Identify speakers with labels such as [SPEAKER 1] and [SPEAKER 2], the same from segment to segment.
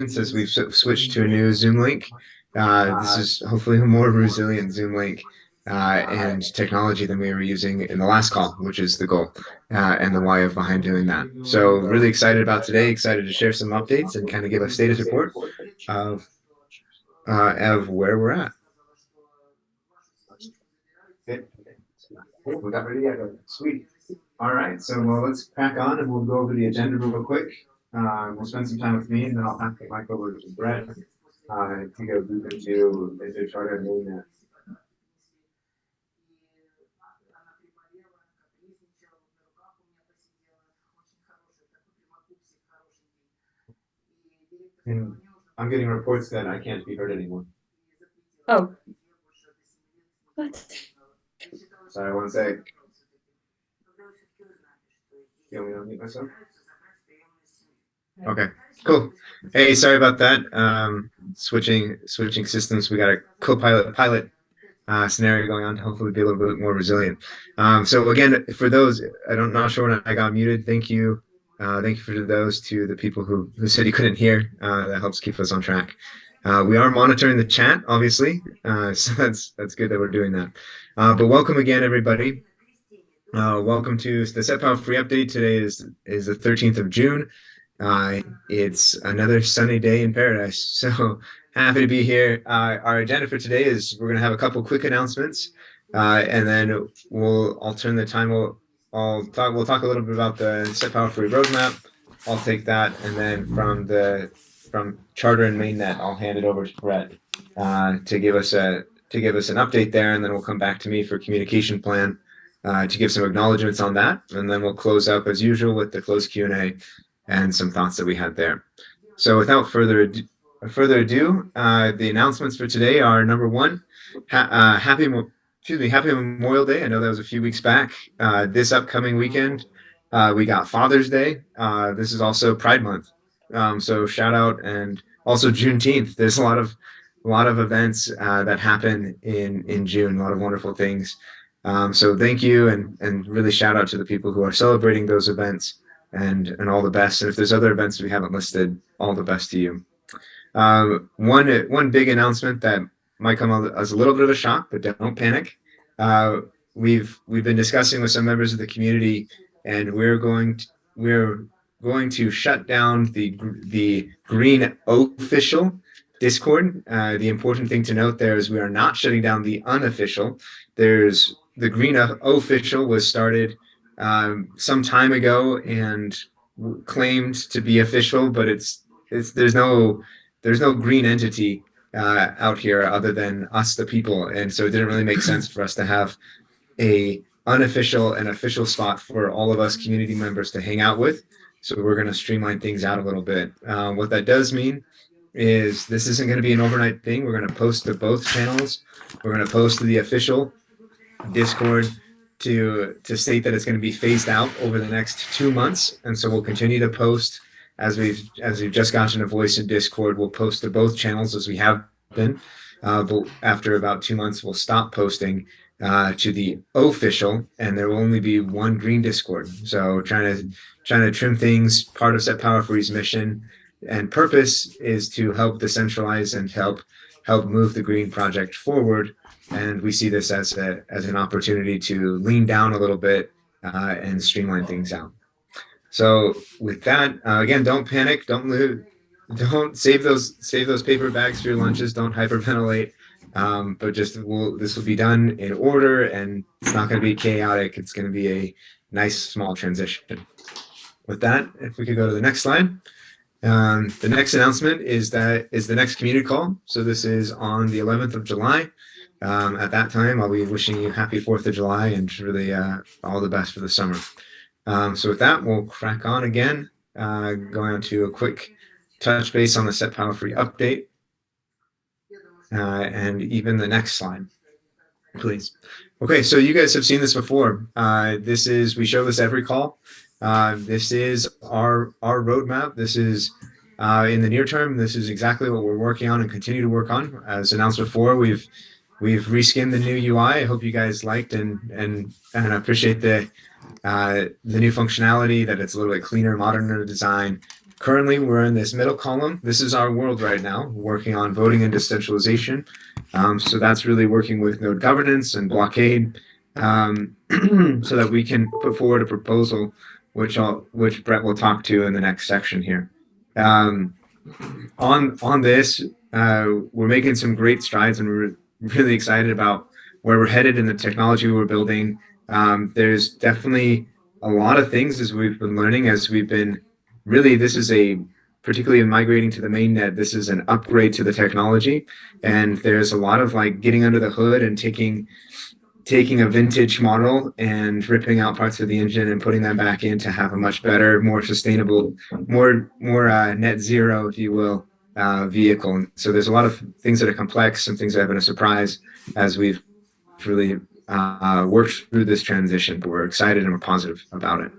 [SPEAKER 1] as we've switched to a new Zoom link. This is hopefully a more resilient Zoom link and technology than we were using in the last call, which is the goal and the why of behind doing that. So really excited about today, excited to share some updates and kind of give a status report of where we're at. Okay. Cool. We got ready. Sweet. All right. So let's crack on and we'll go over the agenda real quick. We'll spend some time with me and then I'll pass the mic over to Brett to go deep into charter and mainnet. And I'm getting reports that I can't be heard anymore.
[SPEAKER 2] Oh, what?
[SPEAKER 1] Sorry, one sec. You want me to unmute myself? Okay, cool. Hey, sorry about that. Switching systems. We got a co-pilot pilot scenario going on. Hopefully, be a little bit more resilient. So again, for those, not sure when I got muted. Thank you for those to the people who said you couldn't hear. That helps keep us on track. We are monitoring the chat, obviously, so that's good that we're doing that. But welcome again, everybody. Welcome to the Set Power Free update. Today is the 13th of June. It's another sunny day in paradise. So happy to be here. Our agenda for today is we're going to have a couple quick announcements, and then I'll turn the time. We'll talk a little bit about the Set Power Free roadmap. I'll take that, and then from Charter and Mainnet, I'll hand it over to Brett to give us an update there, and then we'll come back to me for communication plan to give some acknowledgments on that, and then we'll close up as usual with the closed Q&A and some thoughts that we had there. So without further ado, the announcements for today are number one, happy Memorial Day. I know that was a few weeks back. This upcoming weekend, we got Father's Day. This is also Pride Month. So shout out, and also Juneteenth. There's a lot of events that happen in June, a lot of wonderful things. So thank you, and really shout out to the people who are celebrating those events, and all the best. And if there's other events we haven't listed, all the best to you. One big announcement that might come as a little bit of a shock, but don't panic. We've been discussing with some members of the community, and we're going to shut down the Green official Discord. The important thing to note there is we are not shutting down the unofficial. There's the Green official was started some time ago and claimed to be official, but there's no green entity out here other than us, the people, and so it didn't really make sense for us to have a unofficial and official spot for all of us community members to hang out with. So we're going to streamline things out a little bit. What that does mean is this isn't going to be an overnight thing. We're going to post to both channels. We're going to post to the official Discord to state that it's going to be phased out over the next 2 months, and so we'll continue to post as we've just gotten a voice in Discord. We'll post to both channels as we have been, but after about 2 months, we'll stop posting to the official, and there will only be one green Discord. So trying to trim things. Part of Set Power Free's mission and purpose is to help decentralize and help move the green project forward. And we see this as an opportunity to lean down a little bit and streamline things out. So with that, again, don't panic, don't save those paper bags for your lunches, don't hyperventilate, but this will be done in order, and it's not going to be chaotic. It's going to be a nice small transition. With that, if we could go to the next slide. The next announcement is the next community call. So this is on the 11th of July. At that time, I'll be wishing you happy 4th of July and really all the best for the summer. So with that, we'll crack on again, going on to a quick touch base on the Set Power Free update, and even the next slide, please. Okay, so you guys have seen this before. We show this every call. This is our roadmap. This is in the near term. This is exactly what we're working on and continue to work on. As announced before, we've reskinned the new UI. I hope you guys liked and appreciate the new functionality, that it's a little bit cleaner, moderner design. Currently, we're in this middle column. This is our world right now, working on voting and decentralization. So that's really working with node governance and blockade, so that we can put forward a proposal, which Brett will talk to in the next section here. Um, on this, we're making some great strides, and we're really excited about where we're headed in the technology we're building. There's definitely a lot of things as we've been learning as we've been really. This is a particularly in migrating to the mainnet. This is an upgrade to the technology, and there's a lot of like getting under the hood and taking a vintage model and ripping out parts of the engine and putting them back in to have a much better, more sustainable, more net zero, if you will, vehicle. And so there's a lot of things that are complex, some things that have been a surprise as we've really worked through this transition, but we're excited and we're positive about it.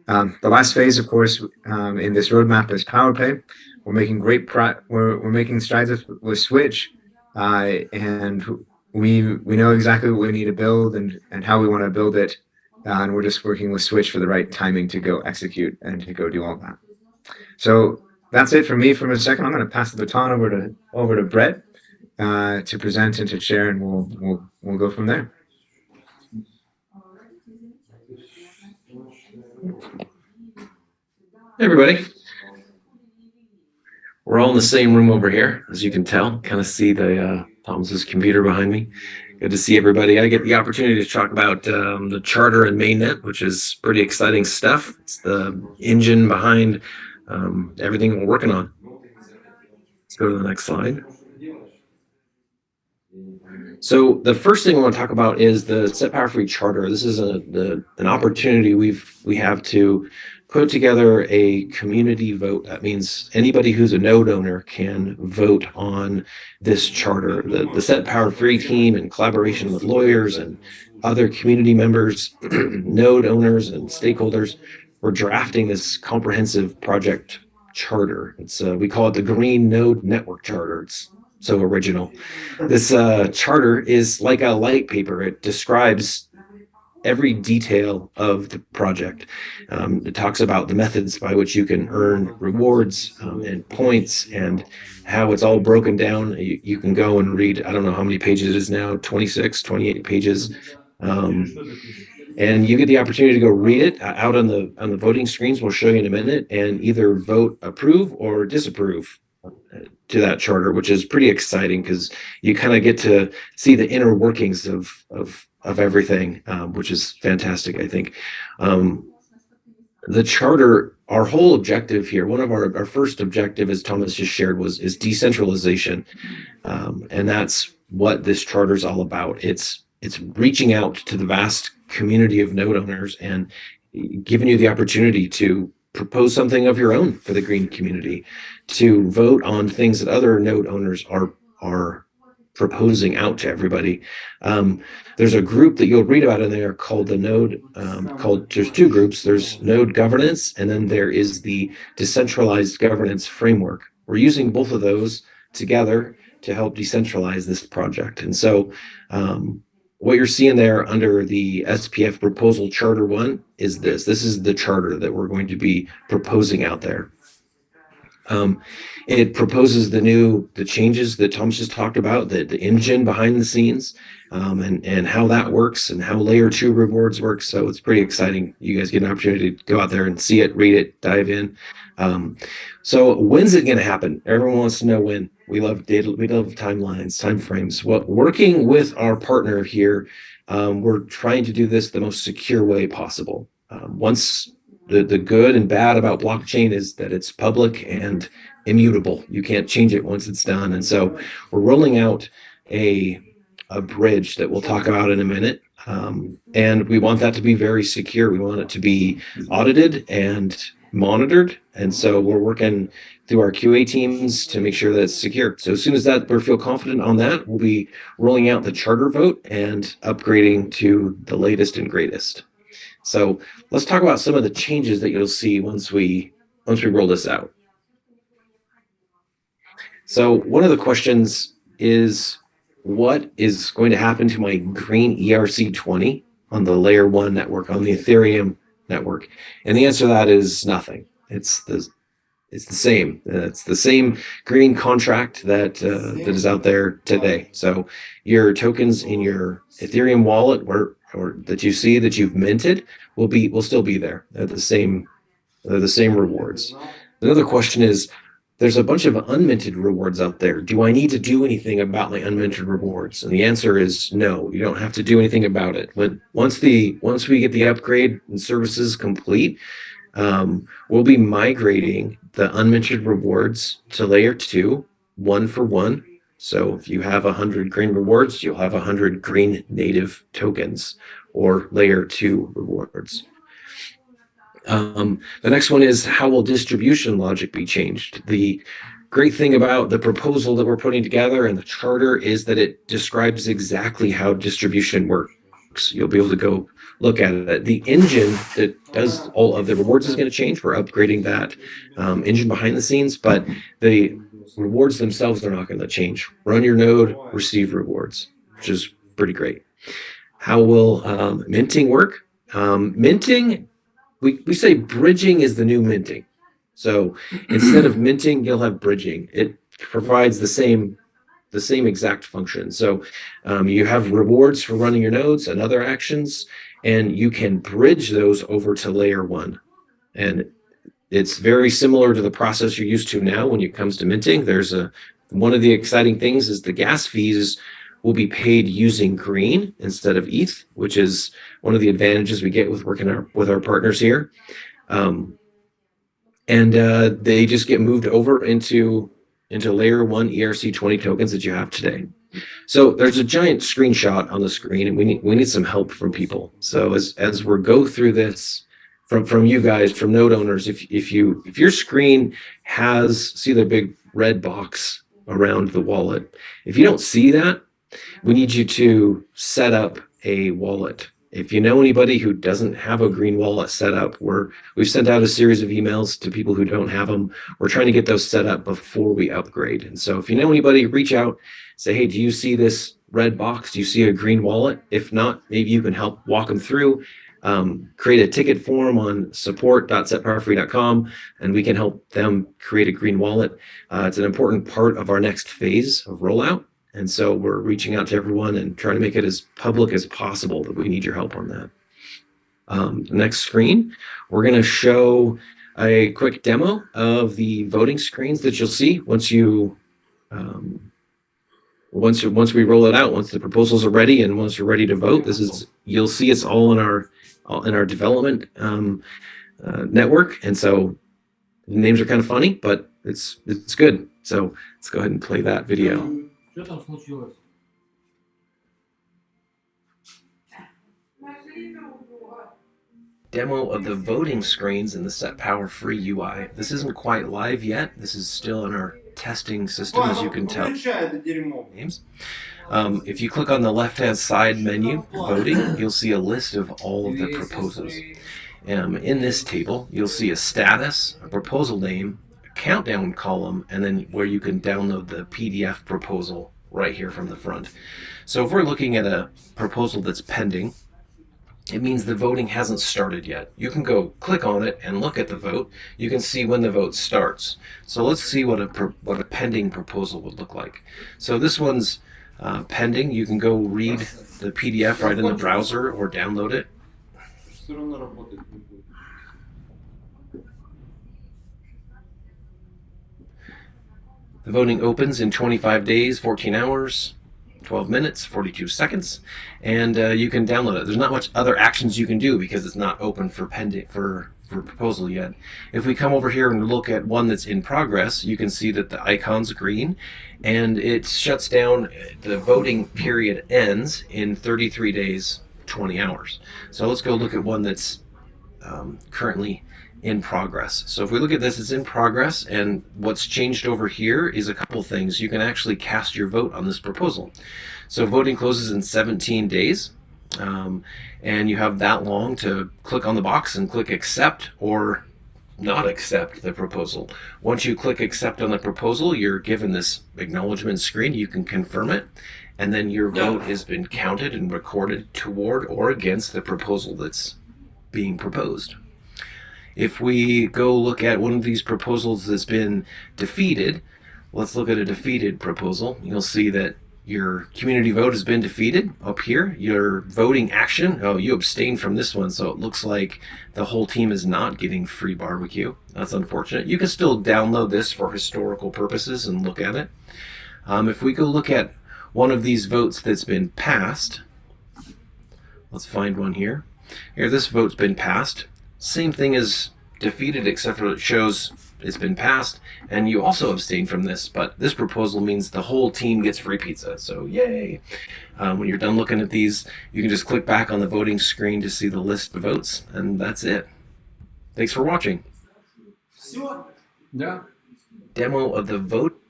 [SPEAKER 1] The last phase, of course, in this roadmap is PowerPay. We're making we're making strides with Switch, and we know exactly what we need to build and how we want to build it, and we're just working with Switch for the right timing to go execute and to go do all that. So that's it for me. For a second, I'm going to pass the baton over to Brett to present and to share, and we'll go from there.
[SPEAKER 3] Hey everybody, we're all in the same room over here, as you can tell. Kind of see the Thomas's computer behind me. Good to see everybody. I get the opportunity to talk about the charter and mainnet, which is pretty exciting stuff. It's the engine behind everything we're working on. Let's go to the next slide. So the first thing I want to talk about is the setpowerfree charter. This is an opportunity we have to put together a community vote. That means anybody who's a node owner can vote on this charter. The setpowerfree team, in collaboration with lawyers and other community members, node owners and stakeholders, we're drafting this comprehensive project charter. It's we call it the Green Node Network Charter. It's so original. This charter is like a light paper. It describes every detail of the project. It talks about the methods by which you can earn rewards and points and how it's all broken down. You can go and read, I don't know how many pages it is now, 26, 28 pages. And you get the opportunity to go read it out on the voting screens. We'll show you in a minute, and either vote approve or disapprove to that charter, which is pretty exciting because you kind of get to see the inner workings of everything, which is fantastic, I think. The charter, our whole objective here, one of our first objective, as Thomas just shared, is decentralization, and that's what this charter is all about. It's reaching out to the vast community of node owners and giving you the opportunity to propose something of your own for the green community, to vote on things that other node owners are proposing out to everybody. There's a group that you'll read about in there called the node, there's two groups. There's node governance, and then there is the decentralized governance framework. We're using both of those together to help decentralize this project. And so what you're seeing there under the SPF proposal charter 1 is this. This is the charter that we're going to be proposing out there. It proposes the changes that Thomas just talked about, the engine behind the scenes, and how that works and how layer 2 rewards work. So it's pretty exciting. You guys get an opportunity to go out there and see it, read it, dive in. So when's it going to happen? Everyone wants to know when. We love data. We love timelines, timeframes. Well, working with our partner here, we're trying to do this the most secure way possible. Once the good and bad about blockchain is that it's public and immutable. You can't change it once it's done. And so we're rolling out a bridge that we'll talk about in a minute. And we want that to be very secure. We want it to be audited and monitored. And so we're working through our QA teams to make sure that it's secure. So as soon as that we feel confident on that, we'll be rolling out the charter vote and upgrading to the latest and greatest. So let's talk about some of the changes that you'll see once we roll this out. So one of the questions is, what is going to happen to my green ERC20 on the layer 1 network, on the Ethereum network? And the answer to that is nothing. It's It's the same. It's the same green contract that is out there today. So your tokens in your Ethereum wallet, or that you see that you've minted, will still be there. They're the same rewards. Another question is, there's a bunch of unminted rewards out there. Do I need to do anything about my unminted rewards? And the answer is no. You don't have to do anything about it. Once we get the upgrade and services complete, we'll be migrating the unminted rewards to layer 2, 1 for 1. So if you have 100 green rewards, you'll have 100 green native tokens, or layer 2 rewards. The next one is, how will distribution logic be changed? The great thing about the proposal that we're putting together and the charter is that it describes exactly how distribution works. You'll be able to go look at it. The engine that does all of the rewards is going to change. We're upgrading that engine behind the scenes, but the rewards themselves are not going to change. Run your node, receive rewards, which is pretty great. How will minting work? Minting, we say bridging is the new minting. So instead of minting, you'll have bridging. It provides the same exact function. So you have rewards for running your nodes and other actions, and you can bridge those over to layer 1. And it's very similar to the process you're used to now when it comes to minting. One of the exciting things is the gas fees will be paid using green instead of ETH, which is one of the advantages we get with working with our partners here. And they just get moved over into layer 1 ERC20 tokens that you have today. So there's a giant screenshot on the screen, and we need some help from people. So as we go through this, from you guys, from node owners, if your screen see the big red box around the wallet, if you don't see that, we need you to set up a wallet. If you know anybody who doesn't have a green wallet set up, we've sent out a series of emails to people who don't have them. We're trying to get those set up before we upgrade. And so if you know anybody, reach out, say, hey, do you see this red box? Do you see a green wallet? If not, maybe you can help walk them through. Create a ticket form on support.setpowerfree.com, and we can help them create a green wallet. It's an important part of our next phase of rollout. And so we're reaching out to everyone and trying to make it as public as possible that we need your help on that. Next screen, we're going to show a quick demo of the voting screens that you'll see once we roll it out, once the proposals are ready and once you're ready to vote. You'll see it's all in our development network. And so the names are kind of funny, but it's good. So let's go ahead and play that video.
[SPEAKER 4] Что там случилось?
[SPEAKER 3] Demo of the voting screens in the setpowerfree UI. This isn't quite live yet. This is still in our testing system, as you can tell. Names. If you click on the left-hand side menu, voting, you'll see a list of all of the proposals. In this table, you'll see a status, a proposal name, countdown column, and then where you can download the PDF proposal right here from the front. So if we're looking at a proposal that's pending, it means the voting hasn't started yet. You can go click on it and look at the vote. You can see when the vote starts. So let's see what a pending proposal would look like. So this one's pending. You can go read the PDF right in the browser or download it. The voting opens in 25 days, 14 hours, 12 minutes, 42 seconds, and you can download it. There's not much other actions you can do because it's not open for proposal yet. If we come over here and look at one that's in progress, you can see that the icon's green, and it shuts down. The voting period ends in 33 days, 20 hours. So let's go look at one that's currently in progress. So if we look at this, it's in progress, and what's changed over here is a couple things. You can actually cast your vote on this proposal. So voting closes in 17 days, and you have that long to click on the box and click accept or not accept the proposal. Once you click accept on the proposal, you're given this acknowledgement screen. You can confirm it, and then your vote has been counted and recorded toward or against the proposal that's being proposed. If we go look at one of these proposals that's been defeated, let's look at a defeated proposal. You'll see that your community vote has been defeated up here. Your voting action, oh, you abstained from this one, so it looks like the whole team is not getting free barbecue. That's unfortunate. You can still download this for historical purposes and look at it. If we go look at one of these votes that's been passed, let's find one here. Here, this vote's been passed. Same thing as defeated, except for it shows it's been passed, and you also abstain from this, but this proposal means the whole team gets free pizza, so yay. When you're done looking at these, you can just click back on the voting screen to see the list of votes, and that's it. Thanks for watching.
[SPEAKER 4] Yeah.
[SPEAKER 3] Demo of the vote.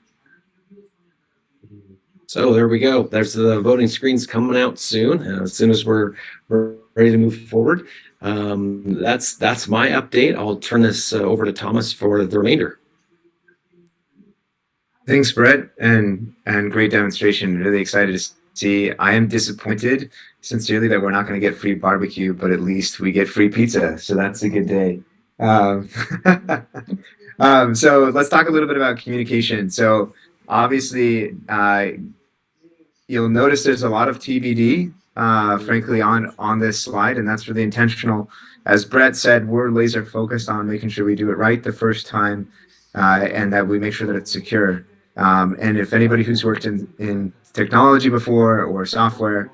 [SPEAKER 3] So there we go. There's the voting screens coming out soon. As soon as we're ready to move forward. That's my update. I'll turn this over to Thomas for the remainder.
[SPEAKER 1] Thanks, Brett, and great demonstration. Really excited to see. I am disappointed, sincerely, that we're not going to get free barbecue, but at least we get free pizza, so that's a good day. So let's talk a little bit about communication. So obviously, you'll notice there's a lot of TBD, frankly, on this slide, and that's really intentional. As Brett said, we're laser focused on making sure we do it right the first time, and that we make sure that it's secure. And if anybody who's worked in technology before or software,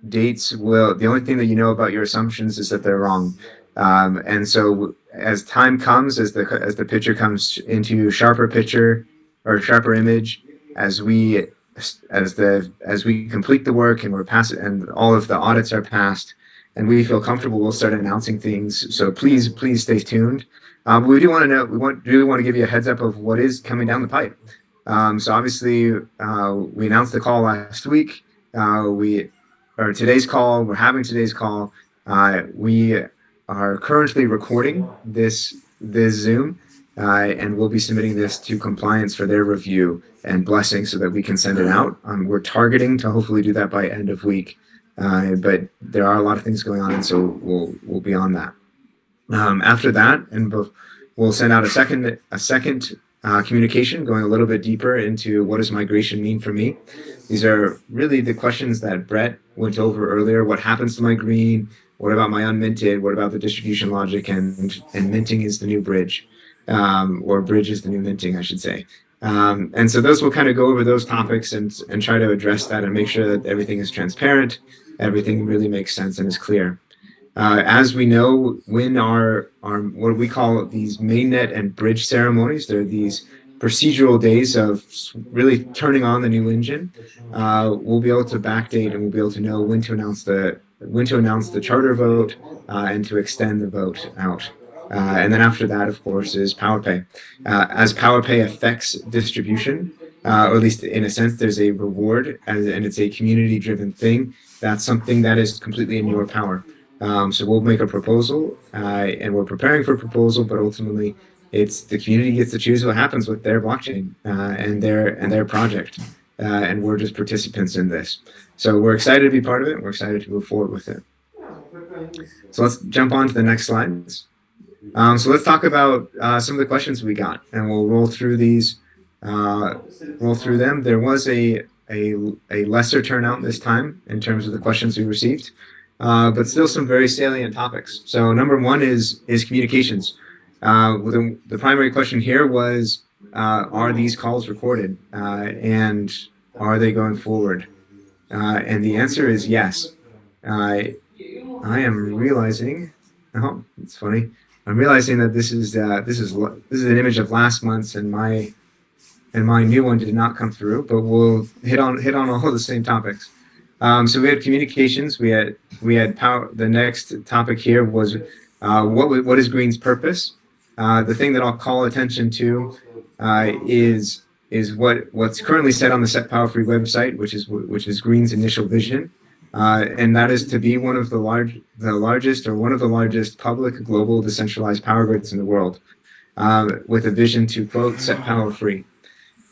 [SPEAKER 1] dates will, the only thing that you know about your assumptions is that they're wrong. And so as time comes, as the picture comes into sharper picture or sharper image, as we complete the work and we're past it and all of the audits are passed and we feel comfortable, we'll start announcing things. So please stay tuned. We do want to know, we want to give you a heads up of what is coming down the pipe. So obviously, we announced the call last week. Today's call, we're having today's call. We are currently recording this Zoom, and we'll be submitting this to compliance for their review and blessing so that we can send it out. We're targeting to hopefully do that by end of week, but there are a lot of things going on, and so we'll be on that. After that, and we'll send out a second communication going a little bit deeper into what does migration mean for me. These are really the questions that Brett went over earlier. What happens to my green? What about my unminted? What about the distribution logic? And minting is the new bridge, or bridge is the new minting, I should say. And so those will kind of go over those topics and try to address that and make sure that everything is transparent, everything really makes sense and is clear. As we know, when our what we call these mainnet and bridge ceremonies, they're these procedural days of really turning on the new engine. We'll be able to backdate and we'll be able to know when to announce the charter vote and to extend the vote out. And then after that, of course, is PowerPay. As PowerPay affects distribution, or at least in a sense, there's a reward, and it's a community-driven thing. That's something that is completely in your power. So we'll make a proposal, and we're preparing for a proposal, but ultimately, it's the community gets to choose what happens with their blockchain and their project, and we're just participants in this. So we're excited to be part of it. We're excited to move forward with it. So let's jump on to the next slides. So let's talk about some of the questions we got, and we'll roll through these, roll through them. There was a lesser turnout this time in terms of the questions we received, but still some very salient topics. So number one is communications. The primary question here was, are these calls recorded, and are they going forward? And the answer is yes. I am realizing. Oh, it's funny. I'm realizing that this is an image of last month's, and my new one did not come through. But we'll hit on all the same topics. So we had communications. We had power. The next topic here was what is Green's purpose? The thing that I'll call attention to is what's currently said on the setpowerfree website, which is Green's initial vision. And that is to be one of the largest public global decentralized power grids in the world, with a vision to, quote, set power free.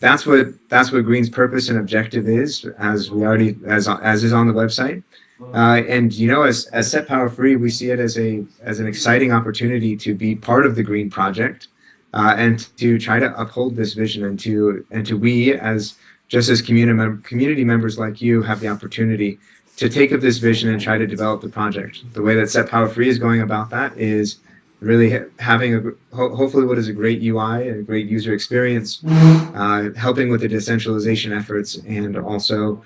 [SPEAKER 1] that's what Green's purpose and objective is, as we already as is on the website. And you know, as Set Power Free, we see it as an exciting opportunity to be part of the Green Project, and to try to uphold this vision, and to we as just as community members like you have the opportunity to take up this vision and try to develop the project. The way that Set Power Free is going about that is really having hopefully what is a great UI and a great user experience, helping with the decentralization efforts and also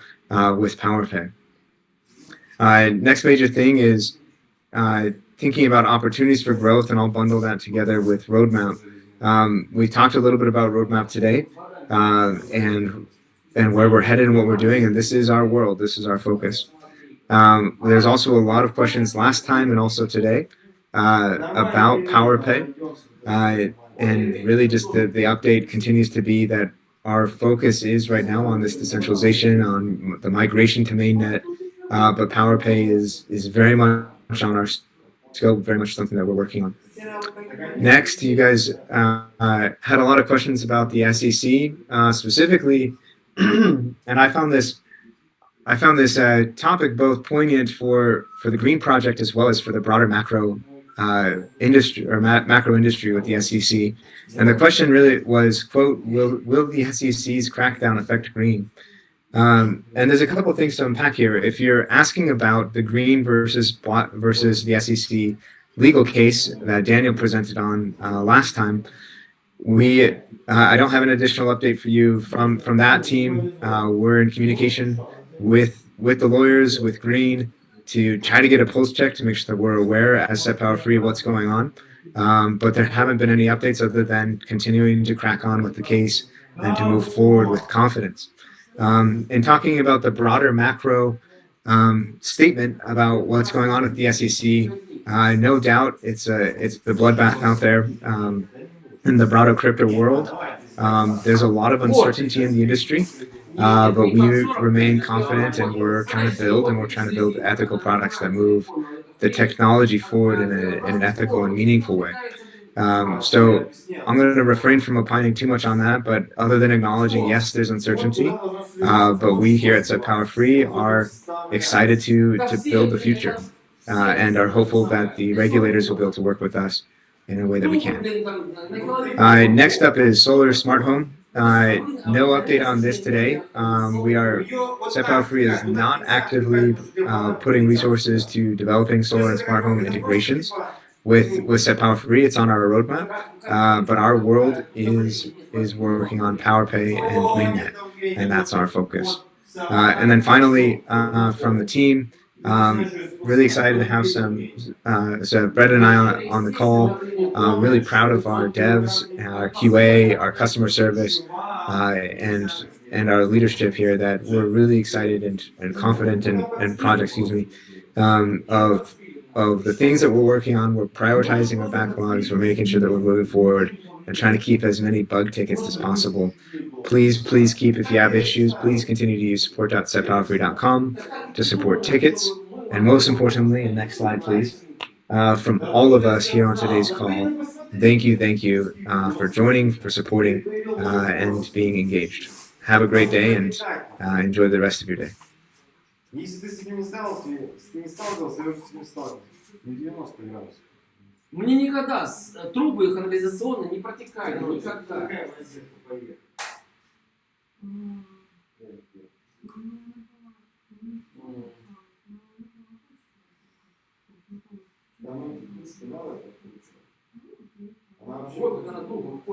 [SPEAKER 1] with PowerPay. Next major thing is thinking about opportunities for growth, and I'll bundle that together with roadmap. We talked a little bit about roadmap today, and where we're headed and what we're doing, and this is our world. This is our focus. There's also a lot of questions last time and also today about PowerPay, and really just the update continues to be that our focus is right now on this decentralization, on the migration to mainnet, but PowerPay is very much on our scope, very much something that we're working on. Next, you guys had a lot of questions about the SEC specifically, and I found this topic both poignant for the Green Project as well as for the broader macro industry or macro industry with the SEC. And the question really was, quote, will the SEC's crackdown affect Green? And there's a couple of things to unpack here. If you're asking about the Green versus the SEC legal case that Daniel presented on last time, I don't have an additional update for you from that team. We're in communication with the lawyers, with Green, to try to get a pulse check to make sure that we're aware as Set Power Free of what's going on. But there haven't been any updates other than continuing to crack on with the case and to move forward with confidence. In talking about the broader macro statement about what's going on with the SEC, no doubt it's the bloodbath out there in the broader crypto world. There's a lot of uncertainty in the industry, but we remain confident, and we're trying to build ethical products that move the technology forward in an ethical and meaningful way. So I'm going to refrain from opining too much on that, but other than acknowledging, yes, there's uncertainty, but we here at Set Power Free are excited to build the future, and are hopeful that the regulators will be able to work with us in a way that we can. Next up is solar smart home. No update on this today. Set Power Free is not actively putting resources to developing solar and smart home integrations with Set Power Free. It's on our roadmap, but our world is working on PowerPay and mainnet, and that's our focus. And then finally, from the team, really excited to have so Brett and I on the call. Really proud of our devs, our QA, our customer service, and our leadership here, that we're really excited and confident in projects, of the things that we're working on. We're prioritizing our backlogs. We're making sure that we're moving forward and trying to keep as many bug tickets as possible. Please keep, if you have issues, please continue to use support.setpowerfree.com to support tickets. And most importantly, and next slide, please, from all of us here on today's call, thank you for joining, for supporting, and being engaged. Have a great day, and enjoy the rest of your day.
[SPEAKER 4] Если ты с этим не сталкивался, я уже с этим сталкивался. Не 90 градусов.
[SPEAKER 5] Мне никогда трубы канализационные не протекали. Никогда.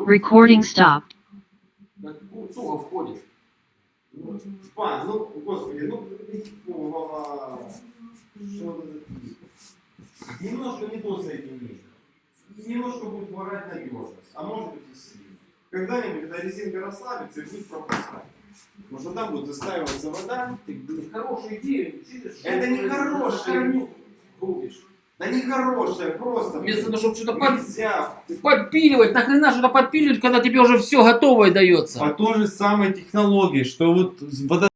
[SPEAKER 6] Recording stopped.
[SPEAKER 5] Туго входит.
[SPEAKER 4] Ну, господи, немножко не то соединение. Немножко будет ворать надежность, а может быть и сильно. Когда-нибудь эта резинка расслабится и будет пропускать. Потому что там будет застаиваться вода.
[SPEAKER 5] Ты хорошую идею.
[SPEAKER 4] Это не хорошая. Да не хорошая, просто.
[SPEAKER 5] Вместо того, чтобы что-то подпиливать, нахрена что-то подпиливать, когда тебе уже все готовое дается.
[SPEAKER 7] По той же самой технологии, что вот вода